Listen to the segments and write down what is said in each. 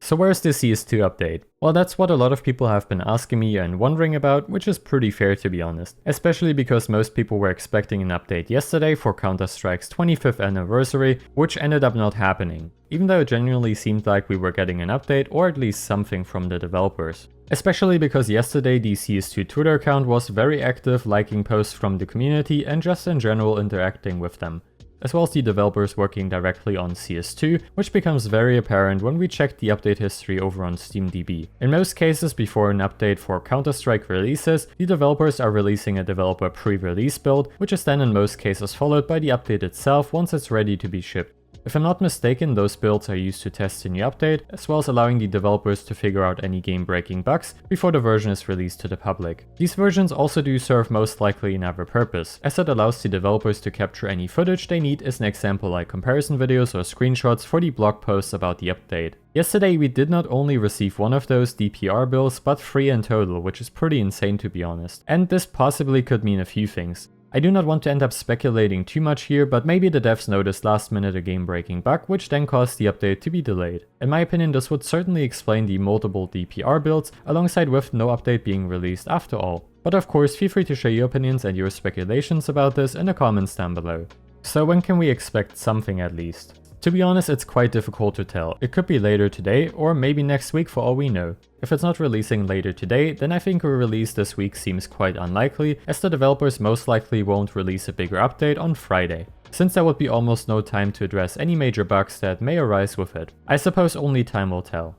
So where's the CS2 update? Well, that's what a lot of people have been asking me and wondering about, which is pretty fair to be honest. Especially because most people were expecting an update yesterday for Counter-Strike's 25th anniversary, which ended up not happening. Even though it genuinely seemed like we were getting an update or at least something from the developers. Especially because yesterday the CS2 Twitter account was very active, liking posts from the community and just in general interacting with them, as well as the developers working directly on CS2, which becomes very apparent when we check the update history over on SteamDB. In most cases, before an update for Counter-Strike releases, the developers are releasing a developer pre-release build, which is then in most cases followed by the update itself once it's ready to be shipped. If I'm not mistaken, those builds are used to test the new update, as well as allowing the developers to figure out any game-breaking bugs before the version is released to the public. These versions also do serve most likely another purpose, as it allows the developers to capture any footage they need, as an example like comparison videos or screenshots for the blog posts about the update. Yesterday we did not only receive one of those DPR builds, but 3 in total, which is pretty insane to be honest. And this possibly could mean a few things. I do not want to end up speculating too much here, but maybe the devs noticed last minute a game-breaking bug, which then caused the update to be delayed. In my opinion, this would certainly explain the multiple DPR builds, alongside with no update being released after all. But of course, feel free to share your opinions and your speculations about this in the comments down below. So when can we expect something at least? To be honest, it's quite difficult to tell. It could be later today, or maybe next week for all we know. If it's not releasing later today, then I think a release this week seems quite unlikely, as the developers most likely won't release a bigger update on Friday, since there would be almost no time to address any major bugs that may arise with it. I suppose only time will tell.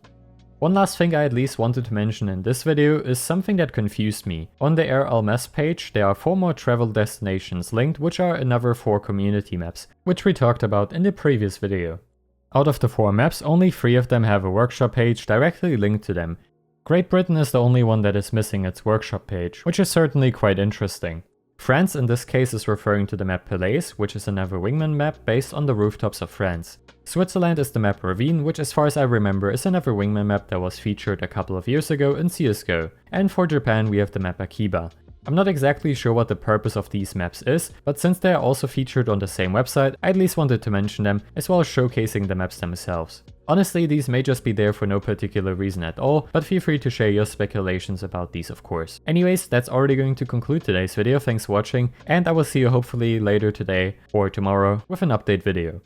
One last thing I at least wanted to mention in this video is something that confused me. On the RLMS page there are 4 more travel destinations linked, which are another 4 community maps, which we talked about in the previous video. Out of the 4 maps, only 3 of them have a workshop page directly linked to them. Great Britain is the only one that is missing its workshop page, which is certainly quite interesting. France in this case is referring to the map Palais, which is another wingman map based on the rooftops of France. Switzerland is the map Ravine, which as far as I remember is another wingman map that was featured a couple of years ago in CSGO. And for Japan we have the map Akiba. I'm not exactly sure what the purpose of these maps is, but since they are also featured on the same website, I at least wanted to mention them, as well as showcasing the maps themselves. Honestly, these may just be there for no particular reason at all, but feel free to share your speculations about these of course. Anyways, that's already going to conclude today's video, thanks for watching, and I will see you hopefully later today or tomorrow with an update video.